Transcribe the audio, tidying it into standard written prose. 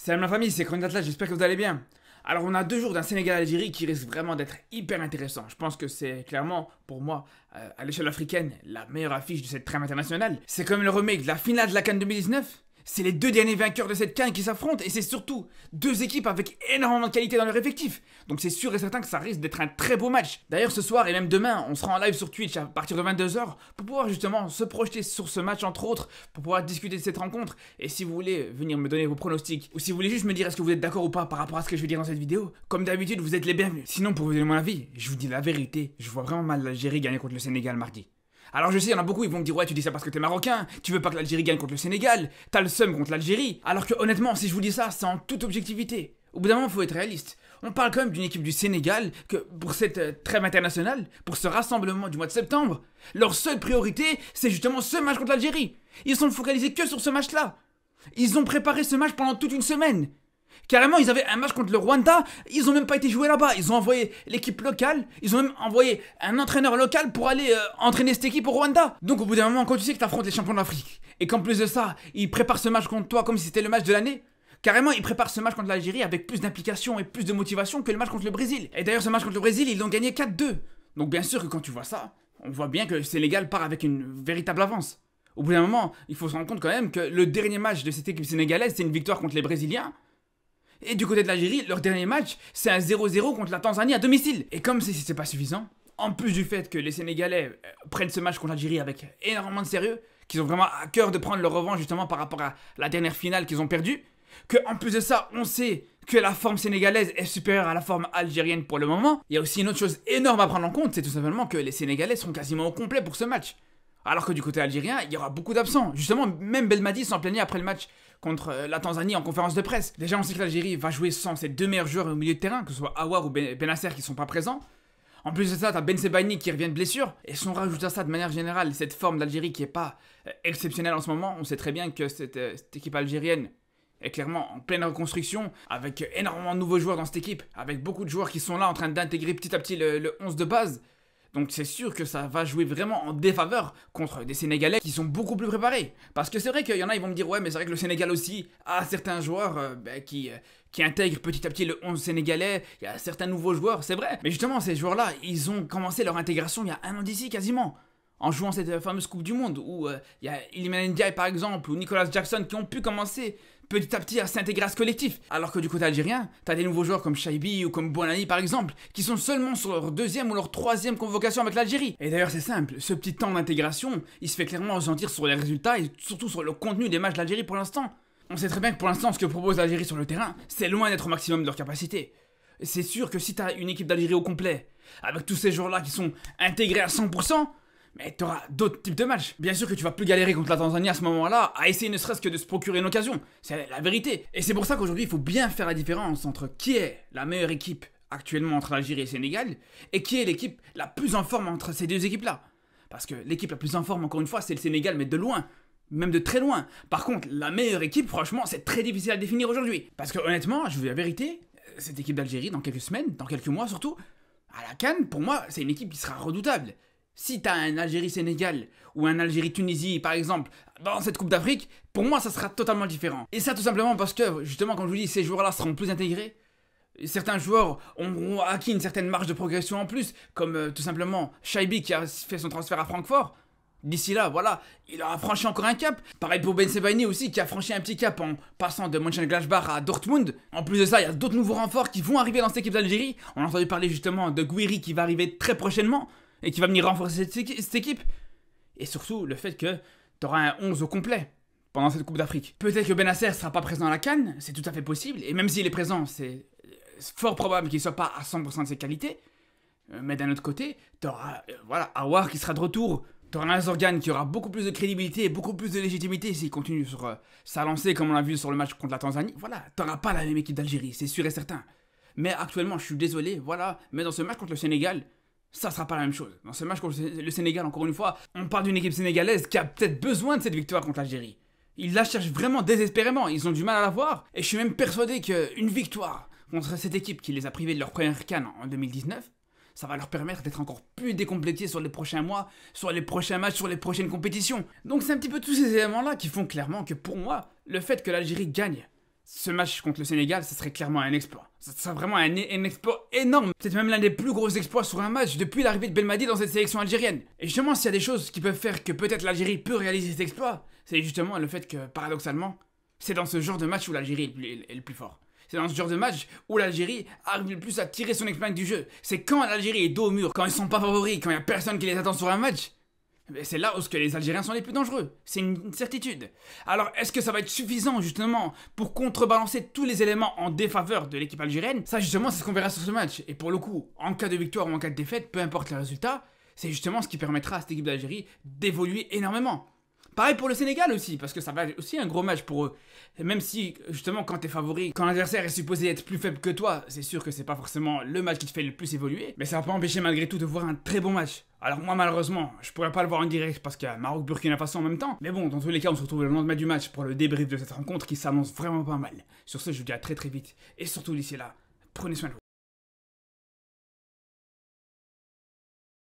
Salam la famille, c'est Chronik Atlas, j'espère que vous allez bien. Alors on a 2 jours d'un Sénégal-Algérie qui risque vraiment d'être hyper intéressant. Je pense que c'est clairement, pour moi, à l'échelle africaine, la meilleure affiche de cette trame internationale. C'est comme le remake de la finale de la CAN 2019. C'est les 2 derniers vainqueurs de cette CAN qui s'affrontent et c'est surtout 2 équipes avec énormément de qualité dans leur effectif. Donc c'est sûr et certain que ça risque d'être un très beau match. D'ailleurs ce soir et même demain, on sera en live sur Twitch à partir de 22 h pour pouvoir justement se projeter sur ce match entre autres, pour pouvoir discuter de cette rencontre. Et si vous voulez venir me donner vos pronostics, ou si vous voulez juste me dire est-ce que vous êtes d'accord ou pas par rapport à ce que je vais dire dans cette vidéo, comme d'habitude vous êtes les bienvenus. Sinon pour vous donner mon avis, je vous dis la vérité, je vois vraiment mal l'Algérie gagner contre le Sénégal mardi. Alors je sais, il y en a beaucoup, ils vont me dire ouais tu dis ça parce que t'es marocain, tu veux pas que l'Algérie gagne contre le Sénégal, t'as le seum contre l'Algérie. Alors que honnêtement, si je vous dis ça, c'est en toute objectivité. Au bout d'un moment, faut être réaliste. On parle quand même d'une équipe du Sénégal que pour cette trêve internationale, pour ce rassemblement du mois de septembre, leur seule priorité, c'est justement ce match contre l'Algérie. Ils sont focalisés que sur ce match-là. Ils ont préparé ce match pendant toute une semaine. Carrément, ils avaient un match contre le Rwanda, ils ont même pas été joués là-bas, ils ont envoyé l'équipe locale, ils ont même envoyé un entraîneur local pour aller entraîner cette équipe au Rwanda. Donc au bout d'un moment, quand tu sais que t'affrontes les champions d'Afrique, et qu'en plus de ça, ils préparent ce match contre toi comme si c'était le match de l'année, carrément, ils préparent ce match contre l'Algérie avec plus d'implication et plus de motivation que le match contre le Brésil. Et d'ailleurs, ce match contre le Brésil, ils l'ont gagné 4-2. Donc bien sûr que quand tu vois ça, on voit bien que le Sénégal part avec une véritable avance. Au bout d'un moment, il faut se rendre compte quand même que le dernier match de cette équipe sénégalaise, c'est une victoire contre les Brésiliens. Et du côté de l'Algérie, leur dernier match, c'est un 0-0 contre la Tanzanie à domicile. Et comme si c'était pas suffisant, en plus du fait que les Sénégalais prennent ce match contre l'Algérie avec énormément de sérieux, qu'ils ont vraiment à cœur de prendre leur revanche justement par rapport à la dernière finale qu'ils ont perdue, que en plus de ça, on sait que la forme sénégalaise est supérieure à la forme algérienne pour le moment. Il y a aussi une autre chose énorme à prendre en compte, c'est tout simplement que les Sénégalais seront quasiment au complet pour ce match. Alors que du côté algérien, il y aura beaucoup d'absents. Justement, même Belmadi s'en plaignait après le match contre la Tanzanie en conférence de presse. Déjà, on sait que l'Algérie va jouer sans ses 2 meilleurs joueurs au milieu de terrain, que ce soit Aouar ou Benasser qui sont pas présents. En plus de ça, t'as Ben Sebaini qui revient de blessure. Et si on rajoute à ça de manière générale, cette forme d'Algérie qui est pas exceptionnelle en ce moment, on sait très bien que cette équipe algérienne est clairement en pleine reconstruction, avec énormément de nouveaux joueurs dans cette équipe, avec beaucoup de joueurs qui sont là en train d'intégrer petit à petit le 11 de base. Donc c'est sûr que ça va jouer vraiment en défaveur contre des Sénégalais qui sont beaucoup plus préparés. Parce que c'est vrai qu'il y en a, ils vont me dire ouais mais c'est vrai que le Sénégal aussi a certains joueurs qui intègrent petit à petit le 11 sénégalais, il y a certains nouveaux joueurs, c'est vrai. Mais justement ces joueurs-là, ils ont commencé leur intégration il y a 1 an d'ici quasiment. En jouant cette fameuse Coupe du Monde où il y a Iliman Ndiaye par exemple ou Nicolas Jackson qui ont pu commencer petit à petit à s'intégrer à ce collectif. Alors que du côté algérien, t'as des nouveaux joueurs comme Chaibi ou comme Bouanani par exemple, qui sont seulement sur leur 2e ou leur 3e convocation avec l'Algérie. Et d'ailleurs c'est simple, ce petit temps d'intégration, il se fait clairement ressentir sur les résultats et surtout sur le contenu des matchs de l'Algérie pour l'instant. On sait très bien que pour l'instant ce que propose l'Algérie sur le terrain, c'est loin d'être au maximum de leur capacité. C'est sûr que si t'as une équipe d'Algérie au complet, avec tous ces joueurs-là qui sont intégrés à 100%, mais t'auras d'autres types de matchs. Bien sûr que tu vas plus galérer contre la Tanzanie à ce moment-là, à essayer ne serait-ce que de se procurer une occasion. C'est la vérité. Et c'est pour ça qu'aujourd'hui, il faut bien faire la différence entre qui est la meilleure équipe actuellement entre l'Algérie et le Sénégal, et qui est l'équipe la plus en forme entre ces 2 équipes-là. Parce que l'équipe la plus en forme, encore une fois, c'est le Sénégal, mais de loin. Même de très loin. Par contre, la meilleure équipe, franchement, c'est très difficile à définir aujourd'hui. Parce que honnêtement, je vous dis la vérité, cette équipe d'Algérie, dans quelques semaines, dans quelques mois surtout, à la CAN, pour moi, c'est une équipe qui sera redoutable. Si t'as un Algérie-Sénégal ou un Algérie-Tunisie par exemple dans cette Coupe d'Afrique, pour moi ça sera totalement différent. Et ça tout simplement parce que justement comme je vous dis, ces joueurs-là seront plus intégrés. Certains joueurs auront acquis une certaine marge de progression en plus, comme tout simplement Chaibi qui a fait son transfert à Francfort. D'ici là, voilà, il a franchi encore un cap. Pareil pour Ben Sebaini aussi qui a franchi un petit cap en passant de Mönchengladbach à Dortmund. En plus de ça, il y a d'autres nouveaux renforts qui vont arriver dans cette équipe d'Algérie. On a entendu parler justement de Gouiri qui va arriver très prochainement et qui va venir renforcer cette équipe. Et surtout, le fait que tu auras un 11 au complet pendant cette Coupe d'Afrique. Peut-être que Benasser sera pas présent à la CAN, c'est tout à fait possible, et même s'il est présent, c'est fort probable qu'il soit pas à 100% de ses qualités. Mais d'un autre côté, tu auras voilà, Aouar qui sera de retour, tu auras un Zorgan qui aura beaucoup plus de crédibilité et beaucoup plus de légitimité s'il continue sur sa lancée comme on l'a vu sur le match contre la Tanzanie. Voilà, tu n'auras pas la même équipe d'Algérie, c'est sûr et certain. Mais actuellement, je suis désolé, voilà, mais dans ce match contre le Sénégal, ça sera pas la même chose. Dans ce match contre le Sénégal, encore une fois, on parle d'une équipe sénégalaise qui a peut-être besoin de cette victoire contre l'Algérie. Ils la cherchent vraiment désespérément, ils ont du mal à la voir. Et je suis même persuadé qu'une victoire contre cette équipe qui les a privés de leur première CAN en 2019, ça va leur permettre d'être encore plus décomplétés sur les prochains mois, sur les prochains matchs, sur les prochaines compétitions. Donc c'est un petit peu tous ces éléments-là qui font clairement que pour moi, le fait que l'Algérie gagne Ce match contre le Sénégal, ce serait clairement un exploit. Ce serait vraiment un exploit énorme. Peut-être même l'un des plus gros exploits sur un match depuis l'arrivée de Belmadi dans cette sélection algérienne. Et justement, s'il y a des choses qui peuvent faire que peut-être l'Algérie peut réaliser cet exploit, c'est justement le fait que, paradoxalement, c'est dans ce genre de match où l'Algérie est le plus fort. C'est dans ce genre de match où l'Algérie arrive le plus à tirer son épingle du jeu. C'est quand l'Algérie est dos au mur, quand ils sont pas favoris, quand il y a personne qui les attend sur un match. C'est là où les Algériens sont les plus dangereux. C'est une certitude. Alors, est-ce que ça va être suffisant, justement, pour contrebalancer tous les éléments en défaveur de l'équipe algérienne? Ça, justement, c'est ce qu'on verra sur ce match. Et pour le coup, en cas de victoire ou en cas de défaite, peu importe le résultat, c'est justement ce qui permettra à cette équipe d'Algérie d'évoluer énormément. Pareil pour le Sénégal aussi, parce que ça va être aussi un gros match pour eux. Et même si, justement, quand t'es favori, quand l'adversaire est supposé être plus faible que toi, c'est sûr que c'est pas forcément le match qui te fait le plus évoluer, mais ça va pas empêcher malgré tout de voir un très bon match. Alors moi, malheureusement, je pourrais pas le voir en direct parce qu'il y a Maroc-Burkina Faso en même temps, mais bon, dans tous les cas, on se retrouve le lendemain du match pour le débrief de cette rencontre qui s'annonce vraiment pas mal. Sur ce, je vous dis à très très vite, et surtout d'ici là, prenez soin de vous.